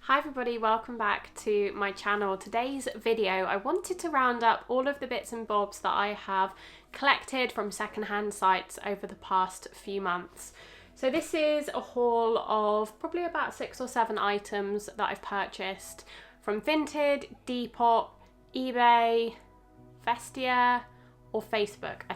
Hi everybody, welcome back to my channel. Today's video, I wanted to round up all of the bits and bobs that I have collected from secondhand sites over the past few months. So this is a haul of probably about 6 or 7 items that I've purchased from Vinted, Depop, eBay, Vestia or Facebook, I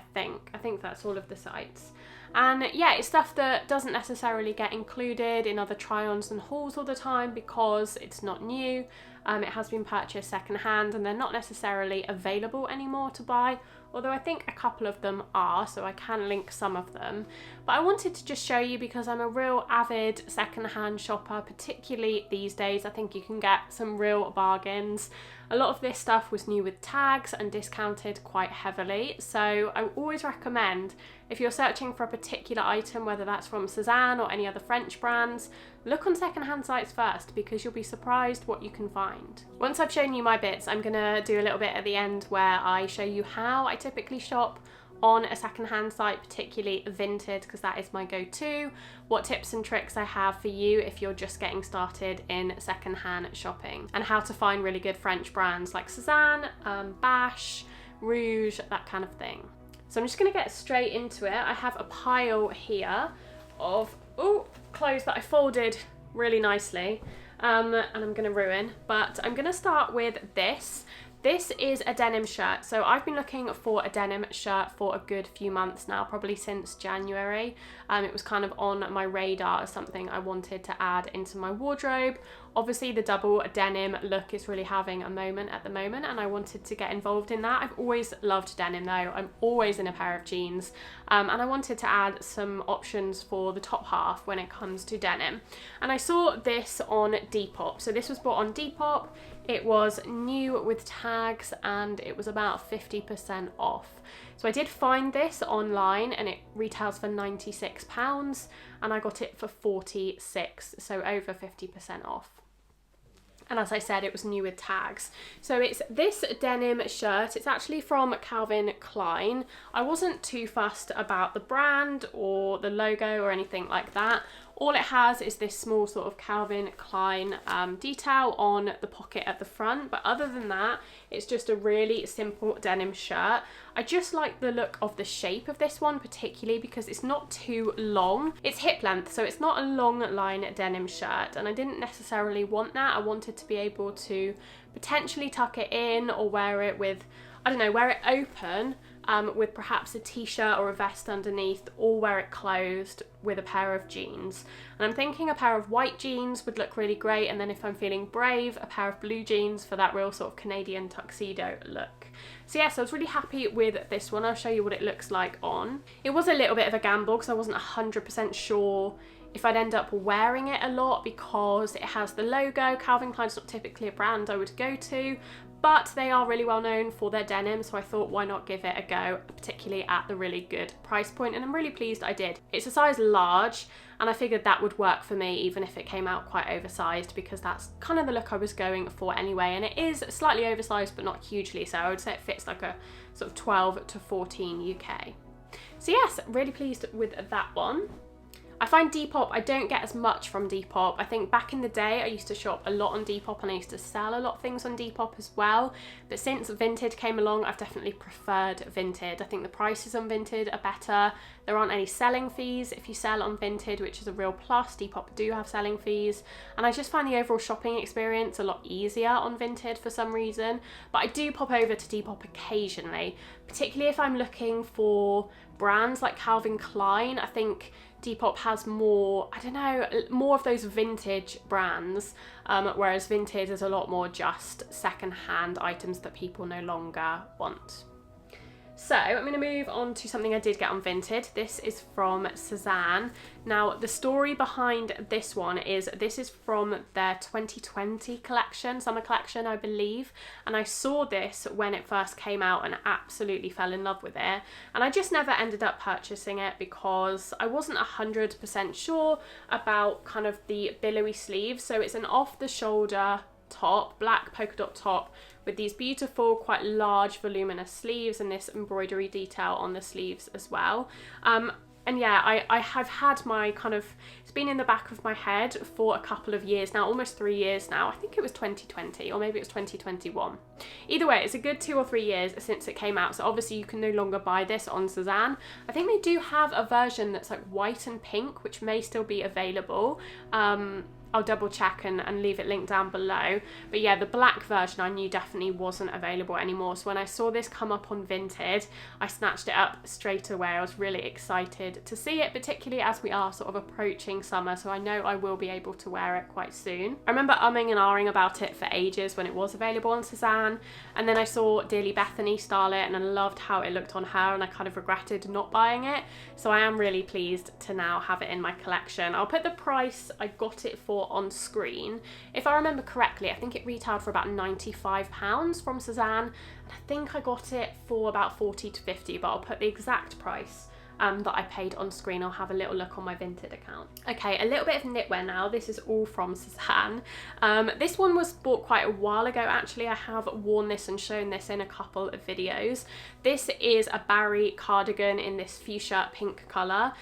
think that's all of the sites. And yeah, it's stuff that doesn't necessarily get included in other try-ons and hauls all the time because it's not new. It has been purchased secondhand and they're not necessarily available anymore to buy, although I think a couple of them are, so I can link some of them. But I wanted to just show you because I'm a real avid secondhand shopper, particularly these days. I think you can get some real bargains. A lot of this stuff was new with tags and discounted quite heavily, so I always recommend if you're searching for a particular item, whether that's from Sezane or any other French brands, look on secondhand sites first because you'll be surprised what you can find. Once I've shown you my bits, I'm gonna do a little bit at the end where I show you how I typically shop on a secondhand site, particularly Vinted, because that is my go-to, what tips and tricks I have for you if you're just getting started in secondhand shopping, and how to find really good French brands like Sezane, Ba&sh, Rouge, that kind of thing. So I'm just gonna get straight into it. I have a pile here of clothes that I folded really nicely and I'm gonna ruin, but I'm gonna start with this. This is a denim shirt. So I've been looking for a denim shirt for a good few months now, probably since January. It was kind of on my radar as something I wanted to add into my wardrobe. Obviously the double denim look is really having a moment at the moment and I wanted to get involved in that. I've always loved denim though. I'm always in a pair of jeans and I wanted to add some options for the top half when it comes to denim. And I saw this on Depop. So this was bought on Depop. It was new with tags and it was about 50% off. So I did find this online and it retails for £96 and I got it for 46, so over 50% off. And as I said, it was new with tags. So it's this denim shirt. It's actually from Calvin Klein. I wasn't too fussed about the brand or the logo or anything like that. All it has is this small sort of Calvin Klein detail on the pocket at the front, but other than that, it's just a really simple denim shirt. I just like the look of the shape of this one, particularly because it's not too long. It's hip length, so it's not a long line denim shirt, and I didn't necessarily want that. I wanted to be able to potentially tuck it in or wear it with, I don't know, wear it open with perhaps a t-shirt or a vest underneath, or wear it closed with a pair of jeans. And I'm thinking a pair of white jeans would look really great, and then if I'm feeling brave, a pair of blue jeans for that real sort of Canadian tuxedo look. So yes, I was really happy with this one. I'll show you what it looks like on. It was a little bit of a gamble because I wasn't 100% sure if I'd end up wearing it a lot because it has the logo. Calvin Klein's not typically a brand I would go to, but they are really well known for their denim, so I thought why not give it a go, particularly at the really good price point, and I'm really pleased I did. It's a size large, and I figured that would work for me even if it came out quite oversized because that's kind of the look I was going for anyway, and it is slightly oversized but not hugely, so I would say it fits like a sort of 12 to 14 UK. So yes, really pleased with that one. I find Depop, I don't get as much from Depop. I think back in the day I used to shop a lot on Depop and I used to sell a lot of things on Depop as well. But since Vinted came along, I've definitely preferred Vinted. I think the prices on Vinted are better. There aren't any selling fees if you sell on Vinted, which is a real plus. Depop do have selling fees. And I just find the overall shopping experience a lot easier on Vinted for some reason. But I do pop over to Depop occasionally, particularly if I'm looking for brands like Calvin Klein. I think Depop has more, I don't know, more of those vintage brands, whereas Vinted is a lot more just second-hand items that people no longer want. So I'm going to move on to something I did get on Vinted. This is from Sezane. Now the story behind this one is this is from their 2020 collection, summer collection I believe, and I saw this when it first came out and absolutely fell in love with it, and I just never ended up purchasing it because I wasn't 100% sure about kind of the billowy sleeves. So it's an off the shoulder top, black polka dot top with these beautiful, quite large, voluminous sleeves and this embroidery detail on the sleeves as well. And yeah, I have had my kind of, it's been in the back of my head for a couple of years now, almost 3 years now. I think it was 2020 or maybe it was 2021. Either way, it's a good 2 or 3 years since it came out. So obviously you can no longer buy this on Sezane. I think they do have a version that's like white and pink, which may still be available. I'll double check and leave it linked down below. But yeah, the black version I knew definitely wasn't available anymore. So when I saw this come up on Vinted, I snatched it up straight away. I was really excited to see it, particularly as we are sort of approaching summer. So I know I will be able to wear it quite soon. I remember umming and ahhing about it for ages when it was available on Sezane. And then I saw Dearly Bethany style it and I loved how it looked on her, and I kind of regretted not buying it. So I am really pleased to now have it in my collection. I'll put the price I got it for on screen. If I remember correctly, I think it retailed for about £95 from Sezane, and I think I got it for about 40 to 50, but I'll put the exact price that I paid on screen. I'll have a little look on my Vinted account. Okay, a little bit of knitwear now. This is all from Sezane. This one was bought quite a while ago actually. I have worn this and shown this in a couple of videos. This is a Barry cardigan in this fuchsia pink colour.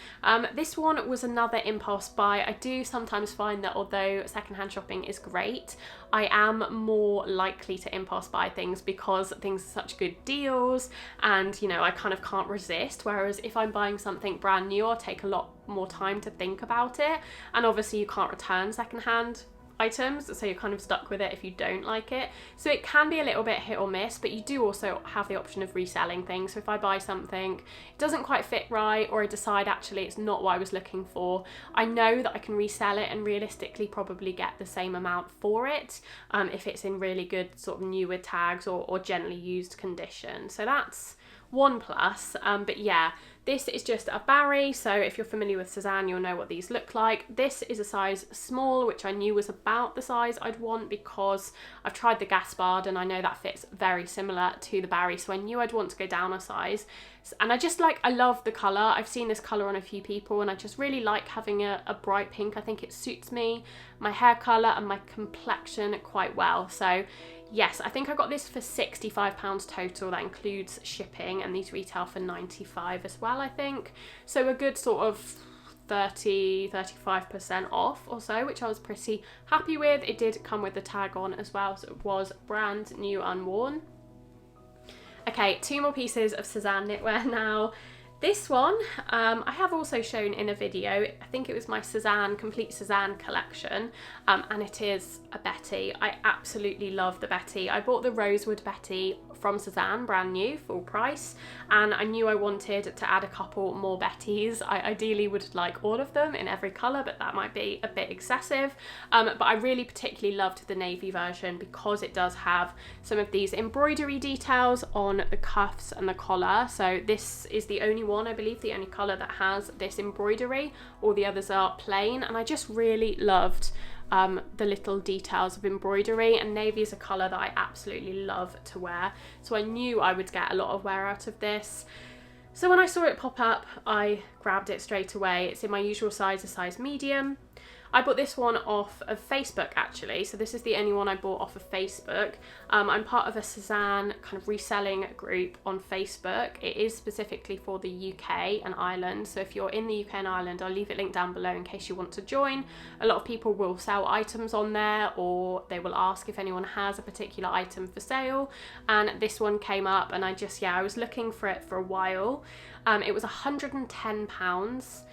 This one was another impulse buy. I do sometimes find that although secondhand shopping is great, I am more likely to impulse buy things because things are such good deals and, you know, I kind of can't resist. Whereas if I'm buying something brand new, I'll take a lot more time to think about it. And obviously you can't return secondhand items, so you're kind of stuck with it if you don't like it. So it can be a little bit hit or miss, but you do also have the option of reselling things. So if I buy something, it doesn't quite fit right, or I decide actually it's not what I was looking for, I know that I can resell it and realistically probably get the same amount for it if it's in really good sort of new with tags or gently used condition. So that's one plus. But yeah, this is just a Barry, so if you're familiar with Sezane, you'll know what these look like. This is a size small, which I knew was about the size I'd want because I've tried the Gaspard and I know that fits very similar to the Barry, so I knew I'd want to go down a size. And I love the colour. I've seen this colour on a few people and I just really like having a bright pink. I think it suits me, my hair colour and my complexion quite well. So yes, I think I got this for £65 total. That includes shipping, and these retail for £95 as well, I think. So a good sort of 35% off or so, which I was pretty happy with. It did come with the tag on as well, so it was brand new unworn. Okay, 2 more pieces of Sezane knitwear now. This one I have also shown in a video. I think it was my complete Sezane collection, and it is a Betty. I absolutely love the Betty. I bought the Rosewood Betty from Sezane, brand new, full price, and I knew I wanted to add a couple more Bettys. I ideally would like all of them in every colour, but that might be a bit excessive. But I really particularly loved the navy version because it does have some of these embroidery details on the cuffs and the collar. So this is the only one, I believe, the only colour that has this embroidery. All the others are plain, and I just really loved the little details of embroidery, and navy is a colour that I absolutely love to wear, so I knew I would get a lot of wear out of this. So when I saw it pop up, I grabbed it straight away. It's in my usual size, a size medium. I bought this one off of Facebook actually, so this is the only one I bought off of Facebook. I'm part of a Sezane kind of reselling group on Facebook. It is specifically for the UK and Ireland, so if you're in the UK and Ireland, I'll leave it linked down below in case you want to join. A lot of people will sell items on there, or they will ask if anyone has a particular item for sale, and this one came up and I was looking for it for a while. It was £110.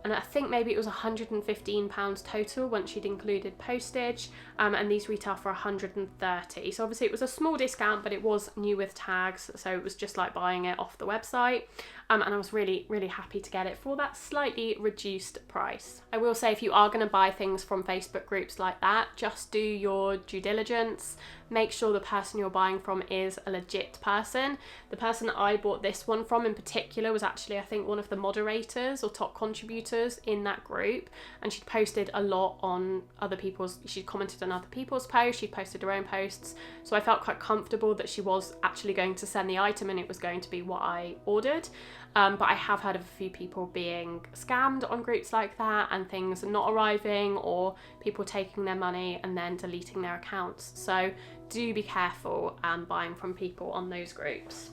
and I think maybe it was £115 total once she'd included postage, and these retail for £130. So obviously it was a small discount, but it was new with tags, so it was just like buying it off the website. And I was really, really happy to get it for that slightly reduced price. I will say, if you are going to buy things from Facebook groups like that, just do your due diligence. Make sure the person you're buying from is a legit person. The person I bought this one from in particular was actually, I think, one of the moderators or top contributors in that group, and she'd posted a lot on other people's, she'd commented on other people's posts, she posted her own posts, so I felt quite comfortable that she was actually going to send the item and it was going to be what I ordered. But I have heard of a few people being scammed on groups like that, and things not arriving, or people taking their money and then deleting their accounts. So do be careful buying from people on those groups.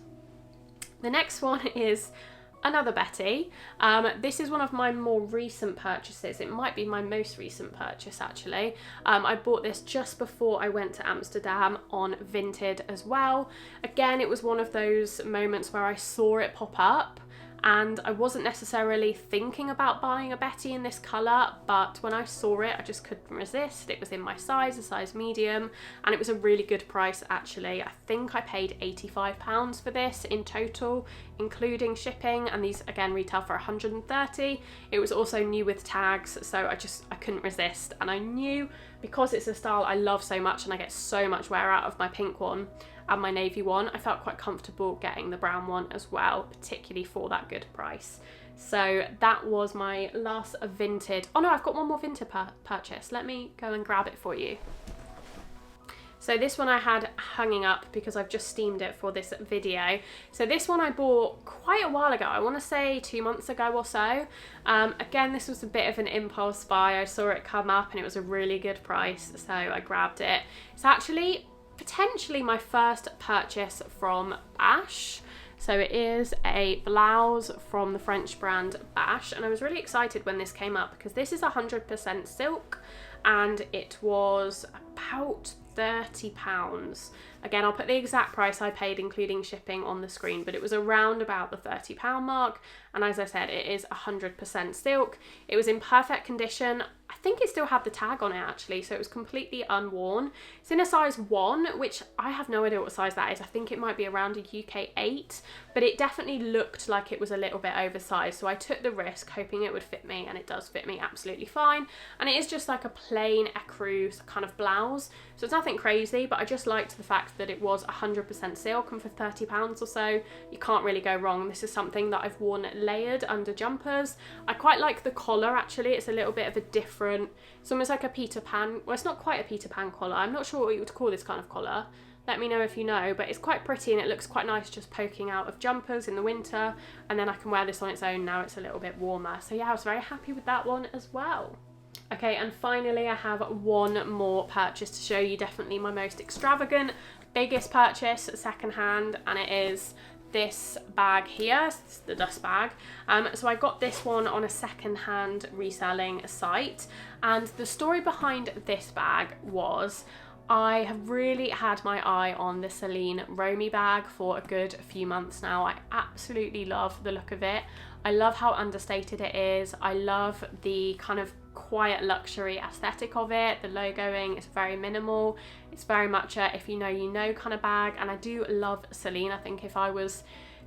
The next one is another Betty. This is one of my more recent purchases. It might be my most recent purchase actually. I bought this just before I went to Amsterdam on Vinted as well. Again, it was one of those moments where I saw it pop up and I wasn't necessarily thinking about buying a Betty in this colour, but when I saw it I just couldn't resist. It was in my size, a size medium, and it was a really good price actually. I think I paid £85 for this in total, including shipping, and these again retail for 130. It was also new with tags, so I couldn't resist, and I knew because it's a style I love so much and I get so much wear out of my pink one and my navy one, I felt quite comfortable getting the brown one as well, particularly for that good price. So that was my last Vinted. Oh no, I've got one more Vinted purchase. Let me go and grab it for you. So this one I had hanging up because I've just steamed it for this video. So this one I bought quite a while ago. I want to say 2 months ago or so. Again, this was a bit of an impulse buy. I saw it come up and it was a really good price, so I grabbed it. It's actually potentially my first purchase from Ba&sh. So it is a blouse from the French brand Ba&sh, and I was really excited when this came up because this is 100% silk and it was about £30. Again, I'll put the exact price I paid including shipping on the screen, but it was around about the £30 mark, and as I said, it is 100% silk. It was in perfect condition. I think it still had the tag on it actually, so it was completely unworn. It's in a size 1, which I have no idea what size that is. I think it might be around a UK 8, but it definitely looked like it was a little bit oversized, so I took the risk hoping it would fit me, and it does fit me absolutely fine. And it is just like a plain ecru kind of blouse, so it's nothing crazy, but I just liked the fact that it was 100% silk, and for £30 or so you can't really go wrong. This is something that I've worn layered under jumpers. I quite like the collar actually. It's a little bit of a different, it's almost like a Peter Pan, well it's not quite a Peter Pan collar, I'm not sure what you would call this kind of collar. Let me know if you know, but it's quite pretty and it looks quite nice just poking out of jumpers in the winter, and then I can wear this on its own now it's a little bit warmer. So yeah, I was very happy with that one as well. Okay, and finally I have one more purchase to show you, definitely my most extravagant, biggest purchase secondhand, and it is this bag here. It's the dust bag. So I got this one on a secondhand reselling site, and the story behind this bag was I have really had my eye on the Celine Romy bag for a good few months now. I absolutely love the look of it. I love how understated it is. I love the kind of quiet luxury aesthetic of it. The logoing is very minimal. It's very much a if you know you know kind of bag, and I do love Celine. I think if I was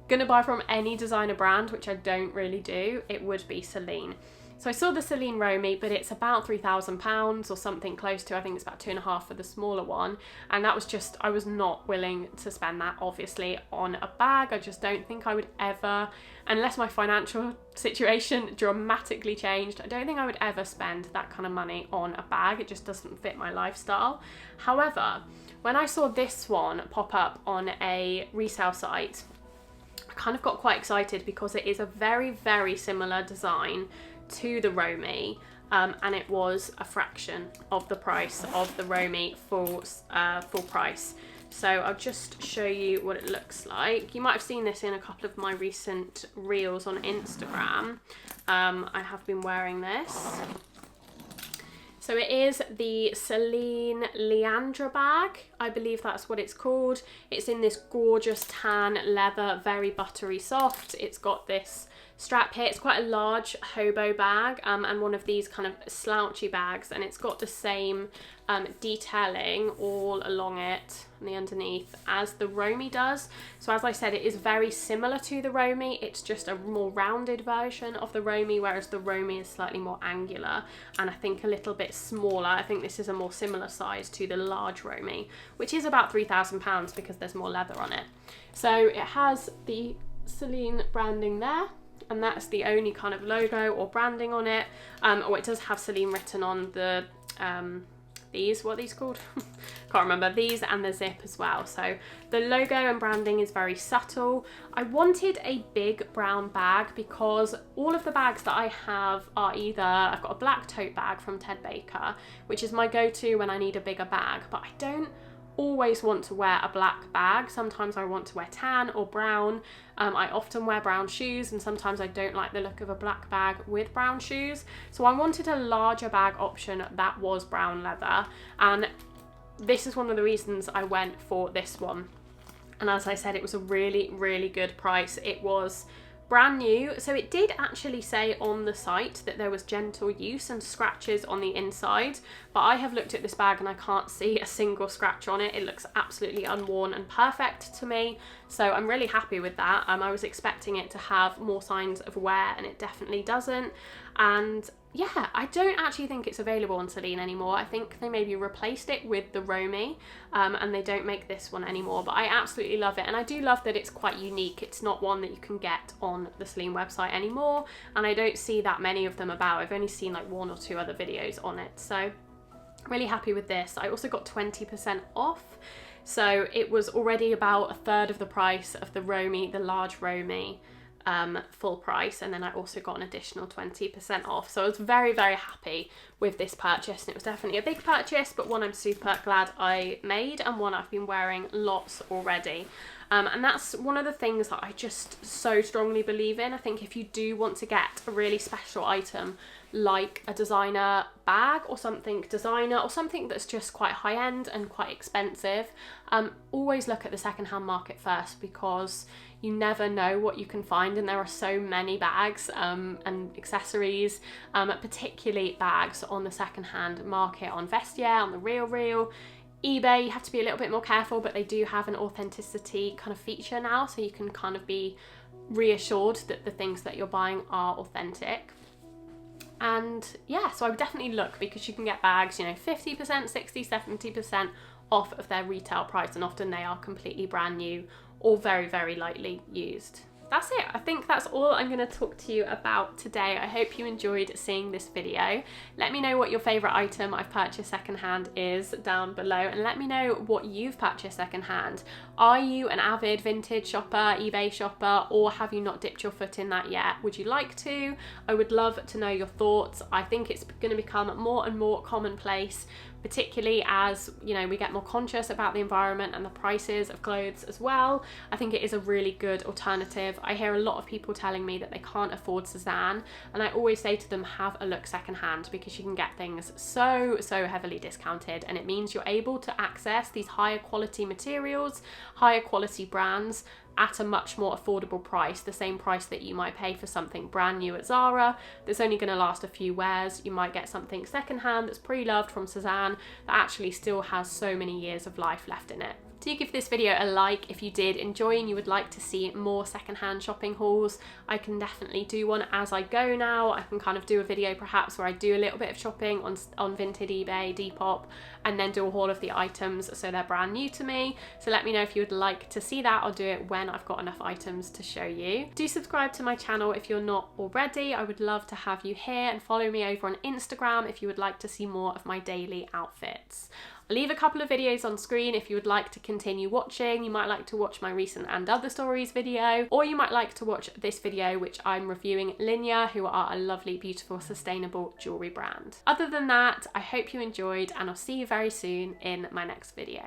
gonna buy from any designer brand, which I don't really do, it would be Celine. So I saw the Celine Romy, but it's about £3,000 or something close to, I think it's about 2.5 for the smaller one. And that was just, I was not willing to spend that obviously on a bag. I just don't think I would ever, unless my financial situation dramatically changed, I don't think I would ever spend that kind of money on a bag. It just doesn't fit my lifestyle. However, when I saw this one pop up on a resale site, I kind of got quite excited because it is a very, very similar design to the Romy, and it was a fraction of the price of the Romy full price. So I'll just show you what it looks like. You might have seen this in a couple of my recent reels on Instagram. I have been wearing this. So it is the Celine Leandra bag, I believe that's what it's called. It's in this gorgeous tan leather, very buttery soft. It's got this strap here. It's quite a large hobo bag, and one of these kind of slouchy bags, and it's got the same detailing all along it and the underneath as the Romy does. So as I said, it is very similar to the Romy. It's just a more rounded version of the Romy, whereas the Romy is slightly more angular and I think a little bit smaller. I think this is a more similar size to the large Romy, which is about £3,000 because there's more leather on it. So it has the Celine branding there, and that's the only kind of logo or branding on it. Or it does have Celine written on the these, what are these called? Can't remember. These, and the zip as well. So the logo and branding is very subtle. I wanted a big brown bag because all of the bags that I have are either, I've got a black tote bag from Ted Baker, which is my go-to when I need a bigger bag, but I don't always want to wear a black bag. Sometimes I want to wear tan or brown. I often wear brown shoes, and sometimes I don't like the look of a black bag with brown shoes. So I wanted a larger bag option that was brown leather, and this is one of the reasons I went for this one. And as I said, it was a really, really good price. It was brand new, so it did actually say on the site that there was gentle use and scratches on the inside, but I have looked at this bag and I can't see a single scratch on it. It looks absolutely unworn and perfect to me, so I'm really happy with that. I was expecting it to have more signs of wear, and it definitely doesn't. And yeah, I don't actually think it's available on Celine anymore. I think they maybe replaced it with the Romy, and they don't make this one anymore, but I absolutely love it. And I do love that it's quite unique. It's not one that you can get on the Celine website anymore, and I don't see that many of them about. I've only seen like 1 or 2 other videos on it, so really happy with this. I also got 20% off, so it was already about a third of the price of the Romy, the large Romy, full price, and then I also got an additional 20% off. So I was very, very happy with this purchase, and it was definitely a big purchase, but one I'm super glad I made, and one I've been wearing lots already. And that's one of the things that I just so strongly believe in. I think if you do want to get a really special item like a designer bag or something designer, or something that's just quite high end and quite expensive, always look at the secondhand market first, because you never know what you can find, and there are so many bags and accessories, particularly bags on the secondhand market, on Vestiaire, on the Real. eBay, you have to be a little bit more careful, but they do have an authenticity kind of feature now, so you can kind of be reassured that the things that you're buying are authentic. And yeah, so I would definitely look, because you can get bags, you know, 50%, 60, 70% off of their retail price, and often they are completely brand new or very, very lightly used. That's it. I think that's all I'm going to talk to you about today. I hope you enjoyed seeing this video. Let me know what your favourite item I've purchased secondhand is down below, and let me know what you've purchased secondhand. Are you an avid Vinted shopper, eBay shopper, or have you not dipped your foot in that yet? Would you like to? I would love to know your thoughts. I think it's going to become more and more commonplace, particularly as, you know, we get more conscious about the environment and the prices of clothes as well. I think it is a really good alternative. I hear a lot of people telling me that they can't afford Sezane, and I always say to them, have a look secondhand, because you can get things so heavily discounted, and it means you're able to access these higher quality materials, higher quality brands at a much more affordable price, the same price that you might pay for something brand new at Zara that's only going to last a few wears. You might get something secondhand that's pre-loved from Sezane that actually still has so many years of life left in it. Do give this video a like if you did enjoy and you would like to see more secondhand shopping hauls. I can definitely do one as I go now. I can kind of do a video perhaps where I do a little bit of shopping on Vinted, eBay, Depop, and then do a haul of the items so they're brand new to me. So let me know if you would like to see that. I'll do it when I've got enough items to show you. Do subscribe to my channel if you're not already. I would love to have you here, and follow me over on Instagram if you would like to see more of my daily outfits. I'll leave a couple of videos on screen if you would like to continue watching. You might like to watch my recent and other stories video, or you might like to watch this video which I'm reviewing Linea, who are a lovely, beautiful, sustainable jewellery brand. Other than that, I hope you enjoyed, and I'll see you very soon in my next video.